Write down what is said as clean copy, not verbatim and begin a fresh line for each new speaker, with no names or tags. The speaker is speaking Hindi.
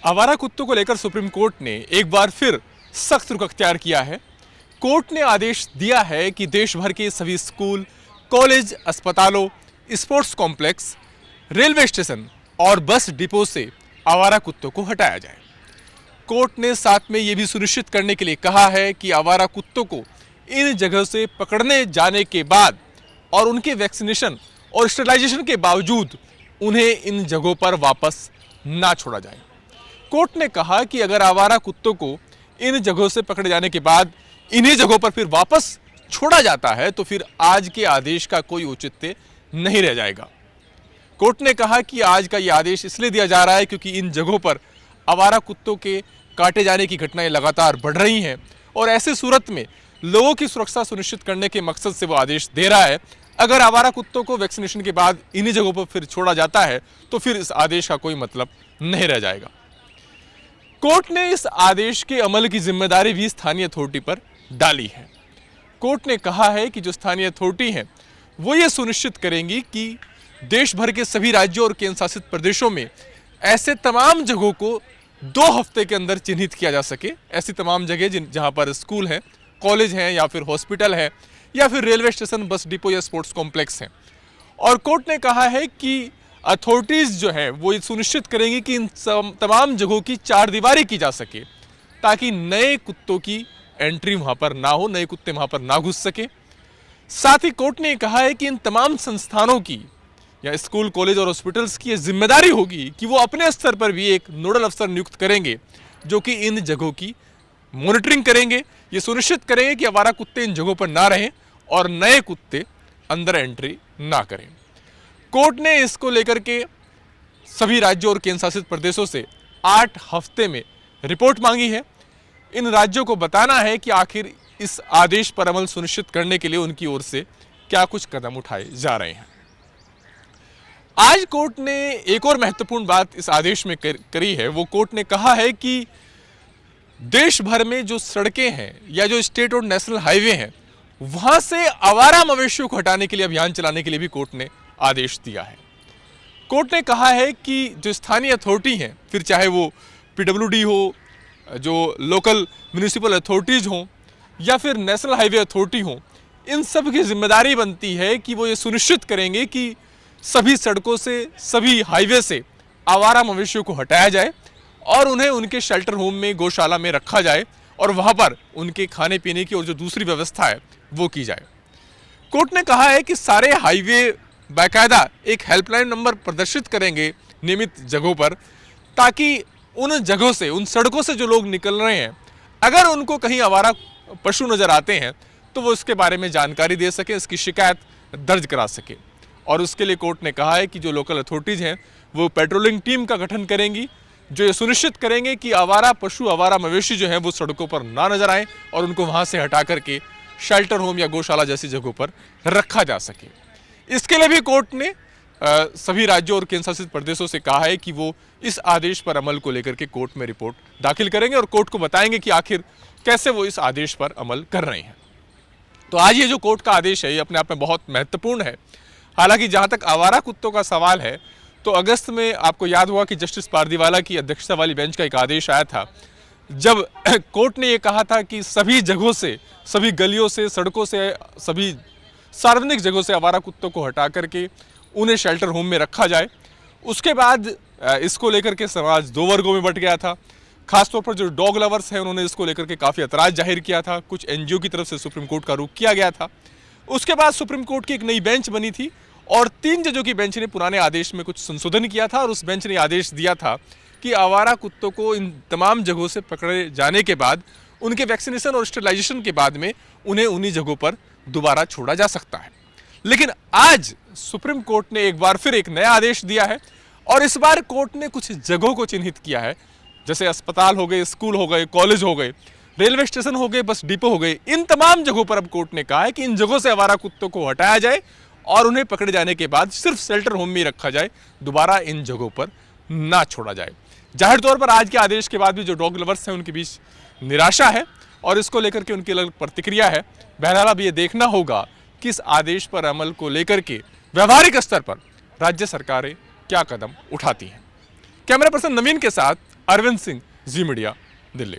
आवारा कुत्तों को लेकर सुप्रीम कोर्ट ने एक बार फिर सख्त रुख अख्तियार किया है। कोर्ट ने आदेश दिया है कि देश भर के सभी स्कूल, कॉलेज, अस्पतालों, स्पोर्ट्स कॉम्प्लेक्स, रेलवे स्टेशन और बस डिपो से आवारा कुत्तों को हटाया जाए। कोर्ट ने साथ में ये भी सुनिश्चित करने के लिए कहा है कि आवारा कुत्तों को इन जगह से पकड़ने जाने के बाद और उनके वैक्सीनेशन और स्टरलाइजेशन के बावजूद उन्हें इन जगहों पर वापस ना छोड़ा जाए। कोर्ट ने कहा कि अगर आवारा कुत्तों को इन जगहों से पकड़े जाने के बाद इन्हीं जगहों पर फिर वापस छोड़ा जाता है तो फिर आज के आदेश का कोई औचित्य नहीं रह जाएगा। कोर्ट ने कहा कि आज का यह आदेश इसलिए दिया जा रहा है क्योंकि इन जगहों पर आवारा कुत्तों के काटे जाने की घटनाएं लगातार बढ़ रही हैं और ऐसे सूरत में लोगों की सुरक्षा सुनिश्चित करने के मकसद से वो आदेश दे रहा है। अगर आवारा कुत्तों को वैक्सीनेशन के बाद इन्हीं जगहों पर फिर छोड़ा जाता है तो फिर इस आदेश का कोई मतलब नहीं रह जाएगा। कोर्ट ने इस आदेश के अमल की जिम्मेदारी भी स्थानीय अथॉरिटी पर डाली है। कोर्ट ने कहा है कि जो स्थानीय अथॉरिटी हैं वो ये सुनिश्चित करेंगी कि देश भर के सभी राज्यों और केंद्र शासित प्रदेशों में ऐसे तमाम जगहों को 2 हफ्ते के अंदर चिन्हित किया जा सके। ऐसी तमाम जगह जहां पर स्कूल हैं, कॉलेज हैं या फिर हॉस्पिटल है या फिर रेलवे स्टेशन, बस डिपो या स्पोर्ट्स कॉम्प्लेक्स हैं। और कोर्ट ने कहा है कि अथॉरिटीज़ जो है वो ये सुनिश्चित करेंगी कि इन तमाम जगहों की चारदीवारी की जा सके ताकि नए कुत्तों की एंट्री वहाँ पर ना हो, नए कुत्ते वहाँ पर ना घुस सके। साथ ही कोर्ट ने कहा है कि इन तमाम संस्थानों की या स्कूल, कॉलेज और हॉस्पिटल्स की ये जिम्मेदारी होगी कि वो अपने स्तर पर भी एक नोडल अफसर नियुक्त करेंगे जो कि इन जगहों की मॉनिटरिंग करेंगे, ये सुनिश्चित करेंगे कि आवारा कुत्ते इन जगहों पर ना रहें और नए कुत्ते अंदर एंट्री ना करें। कोर्ट ने इसको लेकर के सभी राज्यों और केंद्र शासित प्रदेशों से 8 हफ्ते में रिपोर्ट मांगी है। इन राज्यों को बताना है कि आखिर इस आदेश पर अमल सुनिश्चित करने के लिए उनकी ओर से क्या कुछ कदम उठाए जा रहे हैं। आज कोर्ट ने एक और महत्वपूर्ण बात इस आदेश में करी है। वो कोर्ट ने कहा है कि देश भर में जो सड़कें हैं या जो स्टेट और नेशनल हाईवे हैं वहां से आवारा मवेशियों को हटाने के लिए अभियान चलाने के लिए भी कोर्ट ने आदेश दिया है। कोर्ट ने कहा है कि जो स्थानीय अथॉरिटी हैं, फिर चाहे वो पीडब्ल्यूडी हो, जो लोकल म्यूनिसिपल अथॉरिटीज़ हों या फिर नेशनल हाईवे अथॉरिटी हों, इन सब की जिम्मेदारी बनती है कि वो ये सुनिश्चित करेंगे कि सभी सड़कों से, सभी हाईवे से आवारा मवेशियों को हटाया जाए और उन्हें उनके शेल्टर होम में, गौशाला में रखा जाए और वहाँ पर उनके खाने पीने की और जो दूसरी व्यवस्था है वो की जाए। कोर्ट ने कहा है कि सारे हाईवे बाकायदा एक हेल्पलाइन नंबर प्रदर्शित करेंगे नियमित जगहों पर ताकि उन जगहों से, उन सड़कों से जो लोग निकल रहे हैं, अगर उनको कहीं आवारा पशु नजर आते हैं तो वो इसके बारे में जानकारी दे सकें, इसकी शिकायत दर्ज करा सके। और उसके लिए कोर्ट ने कहा है कि जो लोकल अथॉरिटीज़ हैं वो पेट्रोलिंग टीम का गठन करेंगी जो ये सुनिश्चित करेंगे कि आवारा पशु, आवारा मवेशी जो हैं वो सड़कों पर ना नजर आएँ और उनको वहाँ से हटा करके शेल्टर होम या गौशाला जैसी जगहों पर रखा जा सके। इसके लिए भी कोर्ट ने सभी राज्यों और केंद्र शासित प्रदेशों से कहा है कि वो इस आदेश पर अमल को लेकर के कोर्ट में रिपोर्ट दाखिल करेंगे और कोर्ट को बताएंगे कि आखिर कैसे वो इस आदेश पर अमल कर रहे हैं। तो आज ये जो कोर्ट का आदेश है ये अपने आप में बहुत महत्वपूर्ण है। हालांकि जहाँ तक आवारा कुत्तों का सवाल है तो अगस्त में आपको याद हुआ कि जस्टिस पारदीवाला की अध्यक्षता वाली बेंच का एक आदेश आया था जब कोर्ट ने ये कहा था कि सभी जगहों से, सभी गलियों से, सड़कों से, सभी सार्वजनिक जगहों से आवारा कुत्तों को हटा करके उन्हें शेल्टर होम में रखा जाए। उसके बाद इसको लेकर के समाज 2 वर्गों में बंट गया था। खासतौर पर जो डॉग लवर्स हैं उन्होंने इसको लेकर के काफ़ी एतराज़ जाहिर किया था। कुछ एनजीओ की तरफ से सुप्रीम कोर्ट का रुख किया गया था। उसके बाद सुप्रीम कोर्ट की एक नई बेंच बनी थी और 3 जजों की बेंच ने पुराने आदेश में कुछ संशोधन किया था और उस बेंच ने आदेश दिया था कि आवारा कुत्तों को इन तमाम जगहों से पकड़े जाने के बाद उनके वैक्सीनेशन और स्टरलाइजेशन के बाद में उन्हें उन्हीं जगहों पर दोबारा छोड़ा जा सकता है। लेकिन आज सुप्रीम कोर्ट ने एक बार फिर एक नया आदेश दिया है और इस बार कोर्ट ने कुछ जगहों को चिन्हित किया है, जैसे अस्पताल हो गए, स्कूल हो गए, कॉलेज हो गए, रेलवे स्टेशन हो गए, बस डिपो हो गए। इन तमाम जगहों पर अब कोर्ट ने कहा है कि इन जगहों से आवारा कुत्तों को हटाया जाए और उन्हें पकड़े जाने के बाद सिर्फ शेल्टर होम में रखा जाए, दोबारा इन जगहों पर ना छोड़ा जाए। जाहिर तौर पर आज के आदेश के बाद भी जो डॉग लवर्स हैं उनके बीच निराशा है और इसको लेकर के उनकी अलग प्रतिक्रिया है। बहरहाल अब ये देखना होगा कि इस आदेश पर अमल को लेकर के व्यवहारिक स्तर पर राज्य सरकारें क्या कदम उठाती हैं। कैमरा पर्सन नवीन के साथ अरविंद सिंह, जी मीडिया, दिल्ली।